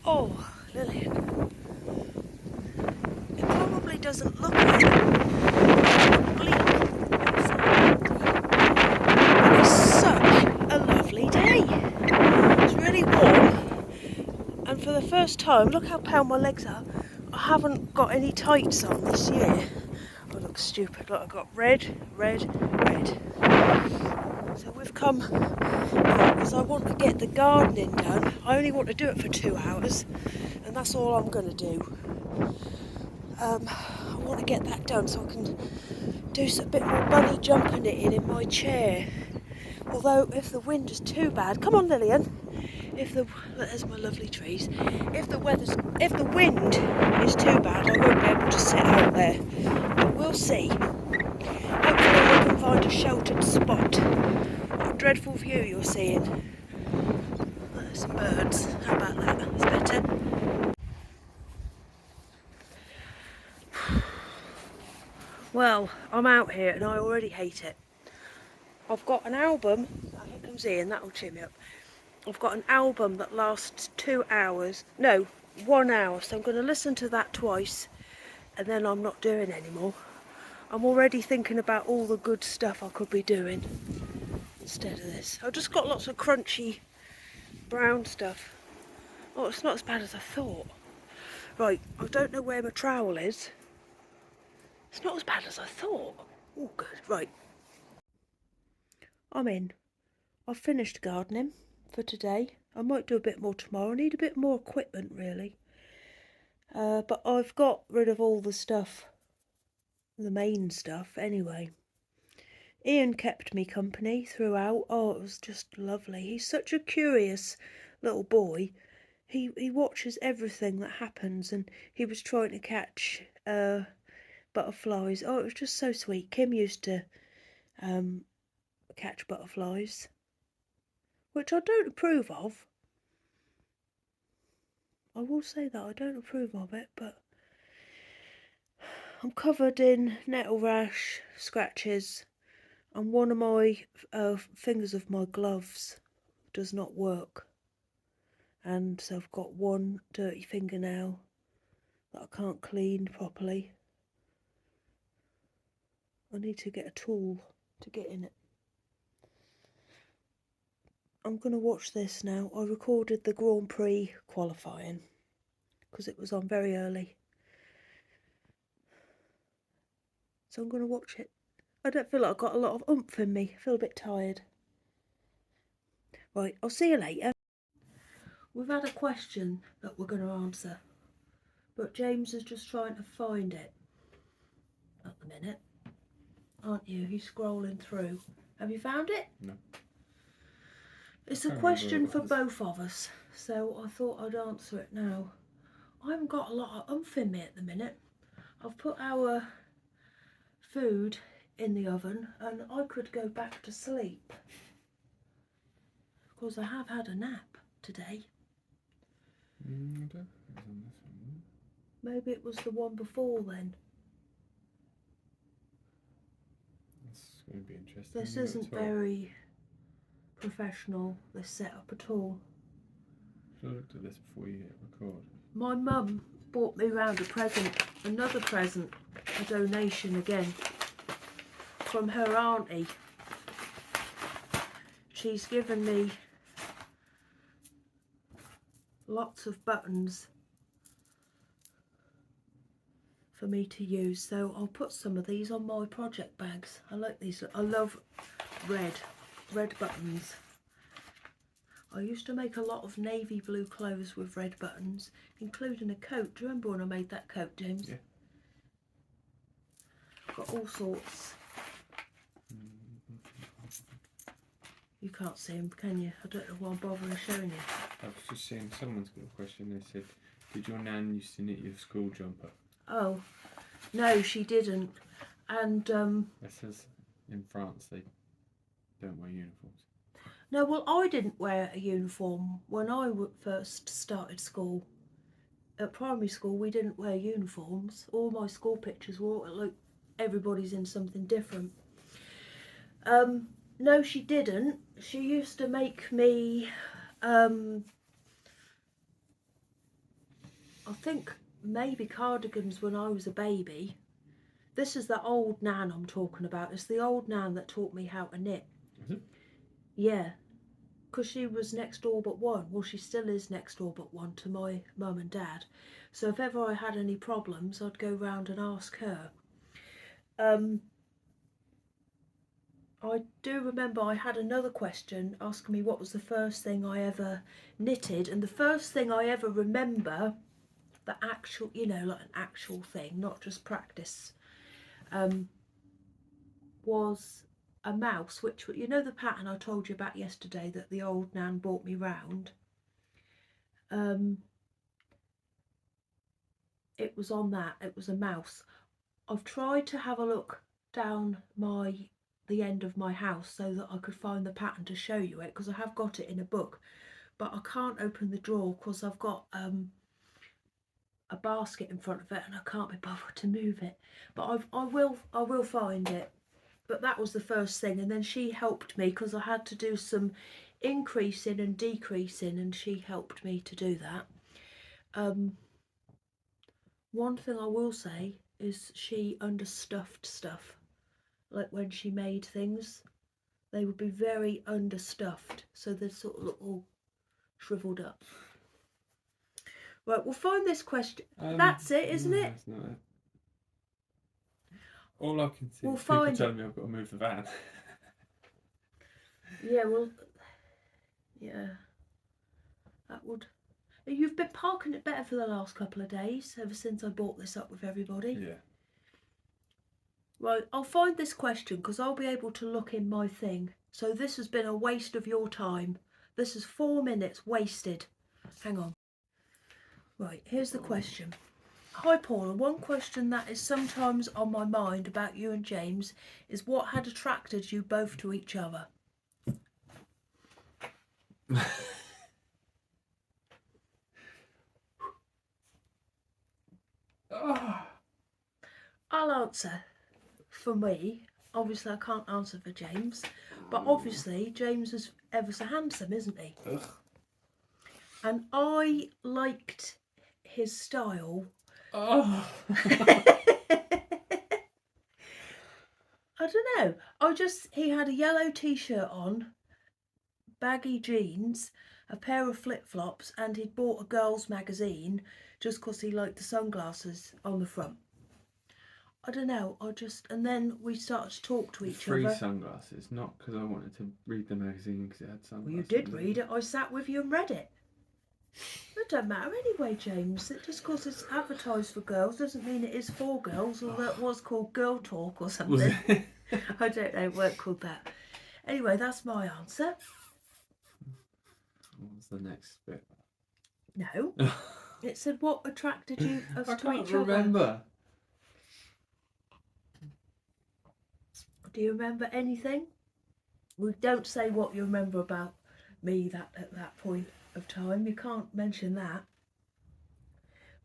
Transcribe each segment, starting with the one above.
Oh, Lillian, it probably doesn't look bleak outside, but it's such a lovely day. It's really warm, and for the first time, look how pale my legs are. I haven't got any tights on this year. I look stupid. Look, I've got red, red, red. So we've come because I want to get the gardening done. I only want to do it for 2 hours, and that's all I'm going to do. I want to get that done so I can do a bit more bunny jumping it in my chair. Although if the wind is too bad, come on Lillian. There's my lovely trees. If the wind is too bad, I won't be able to sit out there. But we'll see. Hopefully I can find a sheltered spot. What a dreadful view you're seeing. There's some birds. How about that? It's better. Well, I'm out here and I already hate it. I've got an album. Oh, here comes Ian. That'll cheer me up. I've got an album that lasts 2 hours. No, 1 hour. So I'm going to listen to that twice and then I'm not doing anymore. I'm already thinking about all the good stuff I could be doing instead of this. I've just got lots of crunchy brown stuff. Oh, it's not as bad as I thought. Right, I don't know where my trowel is. It's not as bad as I thought. Oh, good. Right. I'm in. I've finished gardening for today. I might do a bit more tomorrow. I need a bit more equipment, really. But I've got rid of all the stuff, the main stuff, anyway. Ian kept me company throughout. Oh, it was just lovely. He's such a curious little boy. He watches everything that happens, and he was trying to catch butterflies. Oh, it was just so sweet. Kim used to catch butterflies, which I don't approve of. I will say that I don't approve of it, but I'm covered in nettle rash, scratches, and one of my fingers of my gloves does not work. And so I've got one dirty fingernail that I can't clean properly. I need to get a tool to get in it. I'm going to watch this now. I recorded the Grand Prix qualifying because it was on very early. So I'm going to watch it. I don't feel like I've got a lot of oomph in me. I feel a bit tired. Right, I'll see you later. We've had a question that we're going to answer, but James is just trying to find it at the minute. Aren't you? He's scrolling through. Have you found it? No. It's a question for both of us, so I thought I'd answer it now. I haven't got a lot of oomph in me at the minute. I've put our food in the oven and I could go back to sleep because I have had a nap today. I don't think it was on this one. Maybe it was the one before then. It's going to be interesting. This isn't very professional, this setup at all. Should have looked at this before you hit record. My mum bought me round a present, another present, a donation again, from her auntie. She's given me lots of buttons for me to use, so I'll put some of these on my project bags. I like these. I love red buttons. I used to make a lot of navy blue clothes with red buttons, including a coat. Do you remember when I made that coat, James? Yeah. Got all sorts. You can't see them, can you? I don't know why I'm bothering showing you. I was just seeing someone's got a question. They said, did your nan used to knit your school jumper? Oh, no, she didn't. And It says in France they don't wear uniforms. no, well, I didn't wear a uniform when I first started school. At primary school, we didn't wear uniforms. All my school pictures were like everybody's in something different. No, she didn't. She used to make me I think maybe cardigans when I was a baby. This is the old nan I'm talking about. It's the old nan that taught me how to knit. Is it? Yeah, because she was next door but one. Well, she still is next door but one to my mum and dad. So if ever I had any problems, I'd go round and ask her. I do remember I had another question asking me what was the first thing I ever knitted, and the first thing I ever remember, the actual, like an actual thing, not just practice, was a mouse, which, the pattern I told you about yesterday that the old nan brought me round. It was on that. It was a mouse. I've tried to have a look down the end of my house so that I could find the pattern to show you it, because I have got it in a book, but I can't open the drawer because I've got a basket in front of it and I can't be bothered to move it. But I will find it. But that was the first thing, and then she helped me because I had to do some increasing and decreasing, and she helped me to do that. One thing I will say is she understuffed stuff. Like when she made things, they would be very understuffed, so they'd sort of look all shriveled up. Right, we'll find this question. That's it, isn't it? That's not it. All I can see We'll is people find telling me I've got to move the van. Yeah, well, yeah, that would. You've been parking it better for the last couple of days, ever since I brought this up with everybody. Yeah. Right, I'll find this question because I'll be able to look in my thing. So this has been a waste of your time. This is 4 minutes wasted. Hang on. Right, here's the question. Hi Paula, one question that is sometimes on my mind about you and James is what had attracted you both to each other? I'll answer for me. Obviously I can't answer for James, but obviously James is ever so handsome, isn't he? Ugh. And I liked his style. Oh. I don't know. He had a yellow t-shirt on, baggy jeans, a pair of flip-flops, and he'd bought a girls' magazine just because he liked the sunglasses on the front. I don't know, and then we started to talk to each Free other. sunglasses, not because I wanted to read the magazine because it had sunglasses. Well, you did read it. I sat with you and read it. It don't matter anyway, James. Just because it's advertised for girls doesn't mean it is for girls, although it was called Girl Talk or something. Was it? I don't know, it weren't called that. Anyway, that's my answer. What's the next bit? No. It said what attracted you us I to can't each remember. other. Do you remember anything? We don't say what you remember about me at that point of time. You can't mention that.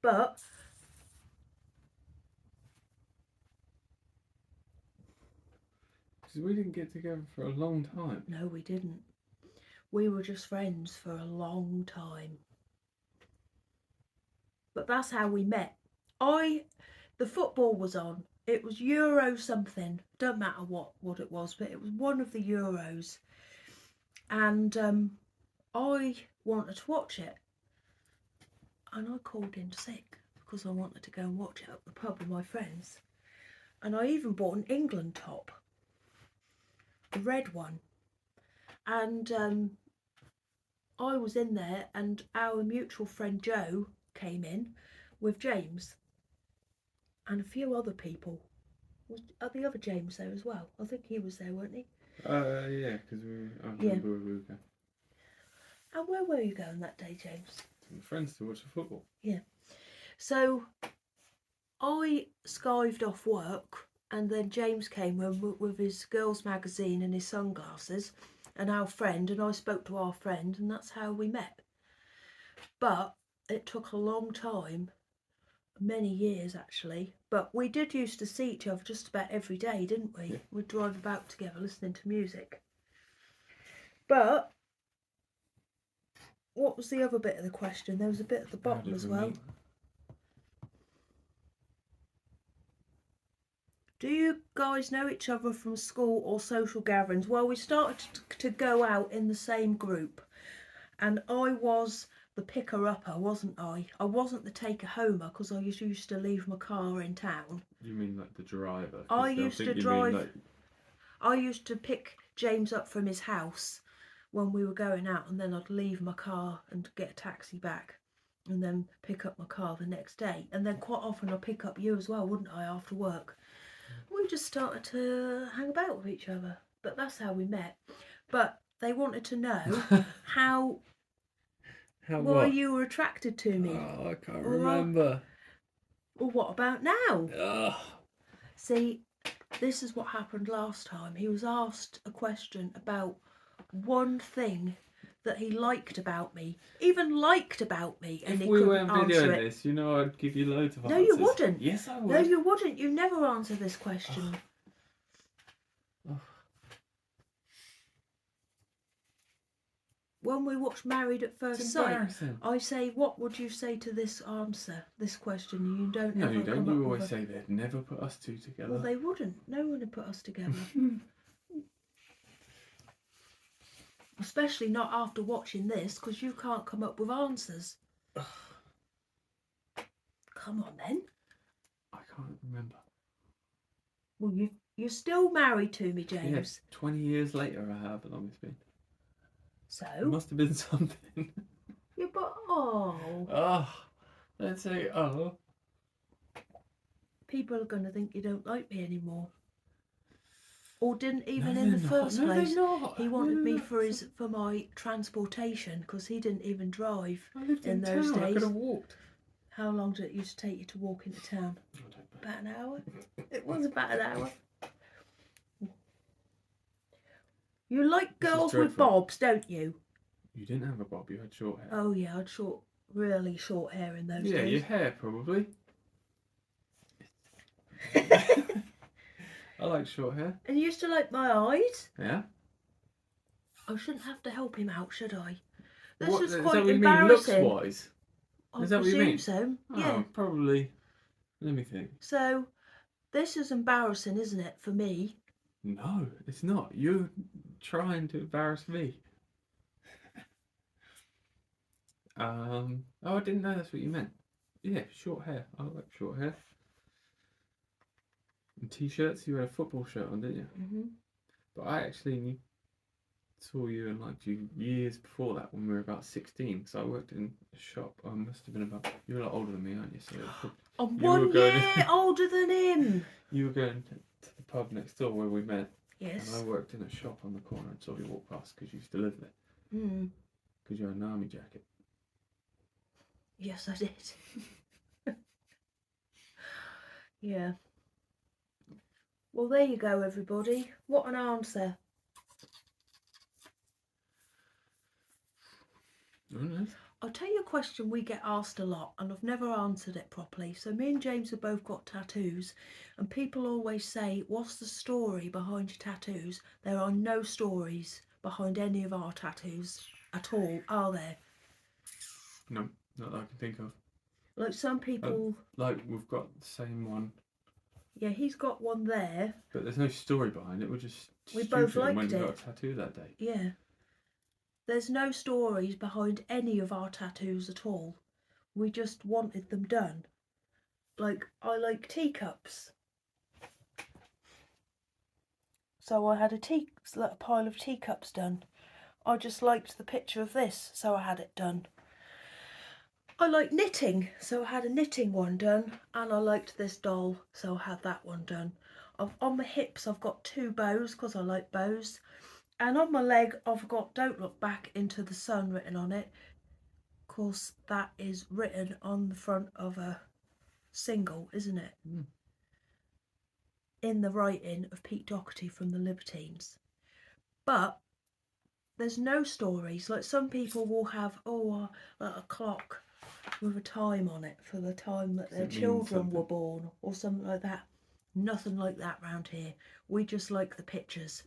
But Because we didn't get together for a long time. no, we didn't. We were just friends for a long time. But that's how we met. The football was on. It was Euro something. Don't matter what it was, but it was one of the Euros. And I wanted to watch it. And I called in sick because I wanted to go and watch it at the pub with my friends. And I even bought an England top, the red one. And I was in there, and our mutual friend Joe came in with James and a few other people. Was the other James there as well? I think he was there, weren't he? Yeah, because I remember where we were going. And where were you going that day, James? With friends to watch the football. Yeah. So I skived off work, and then James came with his girls' magazine and his sunglasses, and our friend, and I spoke to our friend, and that's how we met. But it took a long time, many years actually, but we did used to see each other just about every day, didn't we? Yeah. We'd drive about together listening to music. But what was the other bit of the question? There was a bit at the bottom as well. Do you guys know each other from school or social gatherings? Well, we started to go out in the same group, and I was the picker-upper, wasn't I? I wasn't the taker-homer because I used to leave my car in town. You mean like the driver? 'Cause I they'll used think to you drive. mean, like... I used to pick James up from his house when we were going out, and then I'd leave my car and get a taxi back, and then pick up my car the next day. And then quite often I'd pick up you as well, wouldn't I, after work? We just started to hang about with each other. But that's how we met. But they wanted to know how How why what? you were attracted to me. Oh, I can't Or- remember. Or what about now? Ugh. See, this is what happened last time. He was asked a question about one thing that he liked about me, even liked about me, and If he we couldn't weren't answer videoing it. this, you know I'd give you loads of No, answers. you wouldn't. Yes, I would. No, you wouldn't. You never answer this question. Oh. When we watch Married at First It's Sight, embarrassing. I say, what would you say to this answer, this question? And you don't No, ever you don't. come You up always with a... say they'd never put us two together. Well, they wouldn't. No one would put us together. Especially not after watching this, because you can't come up with answers. Come on, then. I can't remember. Well, you're still married to me, James. Yeah, 20 years later, however long it's been. It So? must have been something. Yeah, but, oh. Oh, don't say oh. People are going to think you don't like me anymore. Or didn't even No, in the they're first not. No, place. they're not. He wanted No, me they're not. for my transportation, because he didn't even drive I lived in in those town. I days. could have walked. How long did it used to take you to walk into town? I don't know. About an hour? It was about an hour. You like This is girls with dreadful. bobs, don't you? You didn't have a bob. You had short hair. Oh yeah, I had really short hair in those Yeah, days. your hair probably. I like short hair. And you used to like my eyes? Yeah. I shouldn't have to help him out, should I? What, This is is quite that what you mean, embarrassing. looks-wise? I Is that what you presume mean? so. Oh, Yeah. probably. Let me think. So, this is embarrassing, isn't it, for me? No, it's not. You're trying to embarrass me. Oh, I didn't know that's what you meant. Yeah, short hair. I like short hair. And t-shirts. You had a football shirt on, didn't you? Mm-hmm. But I actually saw you and liked you years before that, when we were about 16. So I worked in a shop. I must have been about... You're a lot older than me, aren't you? So I'm You were 1 going- year older than him. you were going to the pub next door where we met. And Yes. I worked in a shop on the corner and saw you walk past because you used to live there. Mm. Because you had an army jacket. Yes, I did. Yeah. Well, there you go, everybody. What an answer. Oh, no. I'll tell you a question we get asked a lot, and I've never answered it properly. So me and James have both got tattoos, and people always say, what's the story behind your tattoos? There are no stories behind any of our tattoos at all, are there? No, not that I can think of. Like some people... Like, we've got the same one. Yeah, he's got one there. But there's no story behind it. We're just We stupid both and liked went and it. got a tattoo that day. Yeah. There's no stories behind any of our tattoos at all. We just wanted them done. Like, I like teacups. So I had a pile of teacups done. I just liked the picture of this, so I had it done. I like knitting, so I had a knitting one done, and I liked this doll, so I had that one done. On my hips I've got 2 bows, because I like bows. And on my leg I've got "Don't Look Back into the Sun" written on it. Of course, that is written on the front of a single, isn't it? Mm. In the writing of Pete Doherty from the Libertines. But there's no stories. Like, some people will have, like a clock with a time on it for the time that their Does it mean children were something? born, or something like that. Nothing like that round here. We just like the pictures.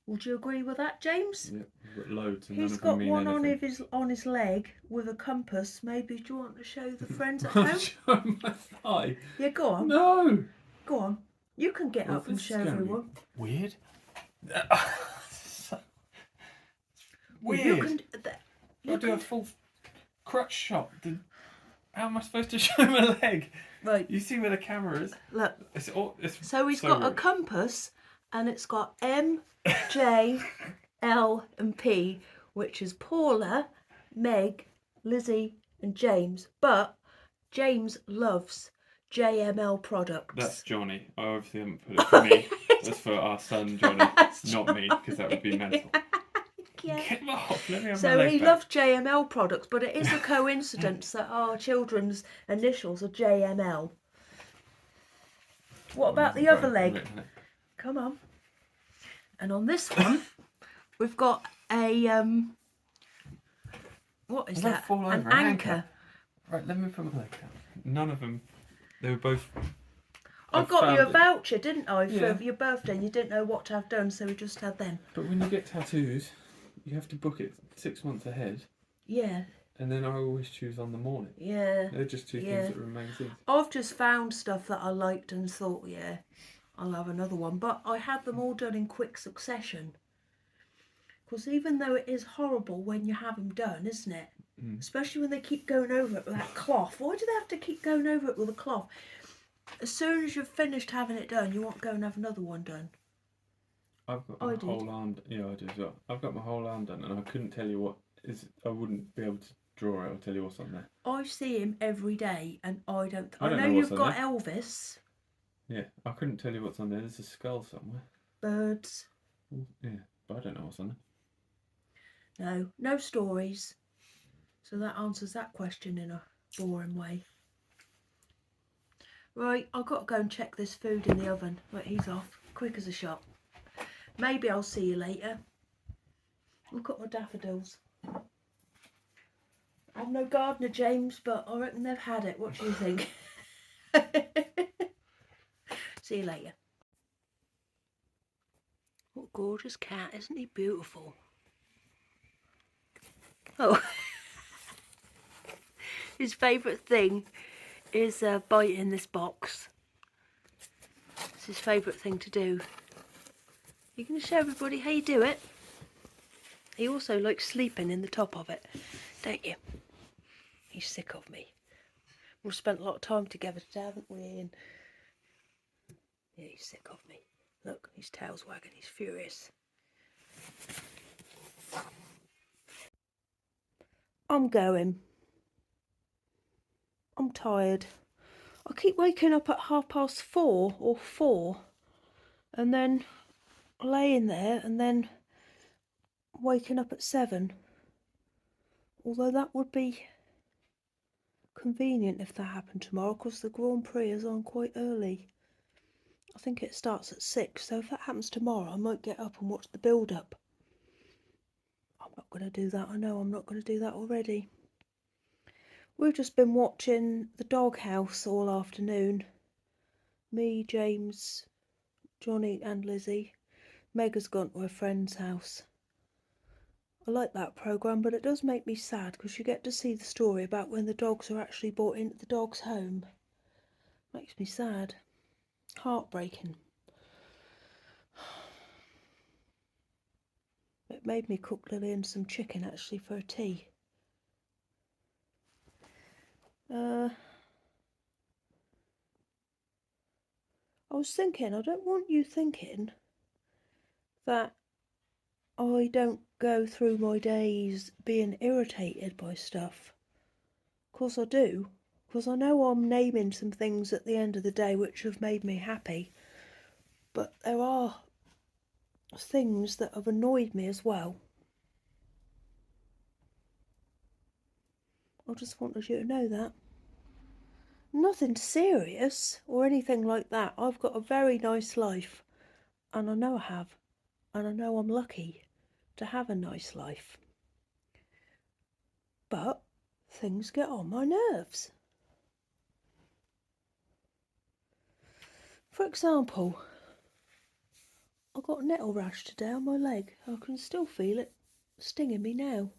Would you agree with that, James? Yeah, we've got loads and He's none of got them mean one anything. on his leg with a compass. Maybe, do you want to show the friends at I'll home? show my thigh. Yeah, go on. No! Go on. You can get Well, up and this is show gonna be everyone. weird. Well, you Weird. can. I'll do a full crutch shot. How am I supposed to show my leg? Right. You see where the camera is? Look. It's So he's so got a rubbish. compass, and it's got M, J, L, and P, which is Paula, Meg, Lizzie, and James. But James loves JML products. That's Johnny. I obviously haven't put it for me. That's for our son Johnny, not me, because that would be mental. Yeah. Get him off. Let me have my So leg he back. loves JML products, but it is a coincidence that our children's initials are JML. What about the other leg? Come on. And on this one, we've got a what is that? An anchor. Right, let me put my leg down. None of them. They were both. I got you a it. voucher, didn't I, Yeah. for your birthday? And you didn't know what to have done, so we just had them. But when you get tattoos, you have to book it 6 months ahead. Yeah. And then I always choose on the morning. Yeah. They're just two things that remain things. I've just found stuff that I liked and thought, yeah, I'll have another one. But I had them all done in quick succession. Because even though it is horrible when you have them done, isn't it? Mm. Especially when they keep going over it with that cloth. Why do they have to keep going over it with a cloth? As soon as you've finished having it done, you want to go and have another one done. I've got my whole arm. Yeah, I do as well. I've got my whole arm done, and I couldn't tell you what is. I wouldn't be able to draw it or tell you what's on there. I see him every day, and I don't. I don't know what's you've on got there. Elvis. Yeah, I couldn't tell you what's on there. There's a skull somewhere. Birds. Yeah, but I don't know what's on there. No, no stories. So that answers that question in a boring way. Right, I've got to go and check this food in the oven. Right, he's off. Quick as a shot. Maybe I'll see you later. Look at my daffodils. I'm no gardener, James, but I reckon they've had it. What do you think? See you later. What a gorgeous cat. Isn't he beautiful? Oh. His favourite thing is biting this box. It's his favourite thing to do. You're going to show everybody how you do it? He also likes sleeping in the top of it, don't you? He's sick of me. We've spent a lot of time together today, haven't we, Ian? Yeah, he's sick of me. Look, his tail's wagging, he's furious. I'm going. I'm tired. I keep waking up at 4:30 or 4, and then laying there and then waking up at 7. Although that would be convenient if that happened tomorrow, because the Grand Prix is on quite early. I think it starts at 6, so if that happens tomorrow, I might get up and watch the build-up. I'm not going to do that. I know I'm not going to do that already. We've just been watching The Doghouse all afternoon. Me, James, Johnny and Lizzie. Meg has gone to her friend's house. I like that programme, but it does make me sad because you get to see the story about when the dogs are actually brought into the dog's home. Makes me sad. Heartbreaking. It made me cook Lillian some chicken actually for a tea. I was thinking, I don't want you thinking that I don't go through my days being irritated by stuff. Of course I do, because I know I'm naming some things at the end of the day which have made me happy, but there are things that have annoyed me as well. I just wanted you to know that. Nothing serious or anything like that. I've got a very nice life, and I know I have, and I know I'm lucky to have a nice life. But things get on my nerves. For example, I got a nettle rash today on my leg. I can still feel it stinging me now.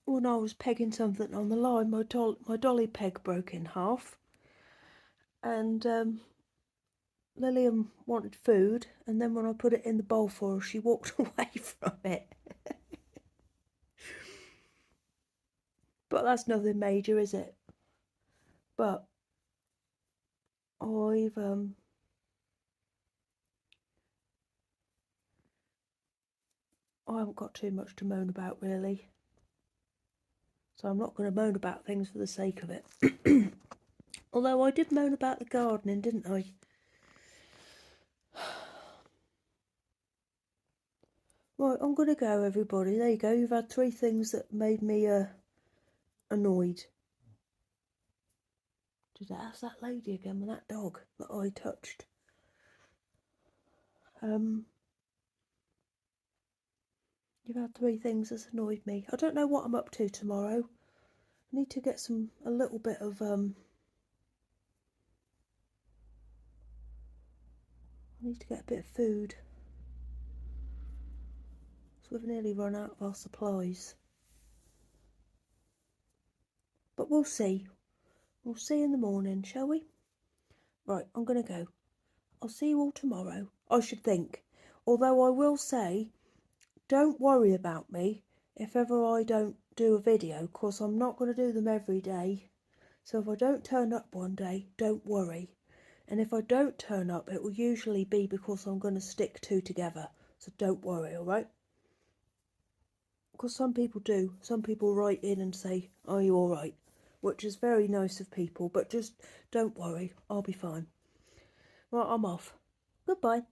When I was pegging something on the line, my dolly peg broke in half, and Lillian wanted food, and then when I put it in the bowl for her, she walked away from it. But that's nothing major, is it? But I haven't got too much to moan about, really. So I'm not going to moan about things for the sake of it. Although I did moan about the gardening, didn't I? Right, I'm going to go, everybody. There you go. You've had 3 things that made me annoyed. That's that lady again with that dog that I touched. You've had 3 things that's annoyed me. I don't know what I'm up to tomorrow. I need to get a little bit of I need to get a bit of food. So we've nearly run out of our supplies. But we'll see. We'll see in the morning, shall we? Right, I'm going to go. I'll see you all tomorrow, I should think. Although I will say, don't worry about me if ever I don't do a video, because I'm not going to do them every day. So if I don't turn up one day, don't worry. And if I don't turn up, it will usually be because I'm going to stick 2 together. So don't worry, alright? Because some people do. Some people write in and say, are you alright? Which is very nice of people, but just don't worry, I'll be fine. Right, I'm off. Goodbye.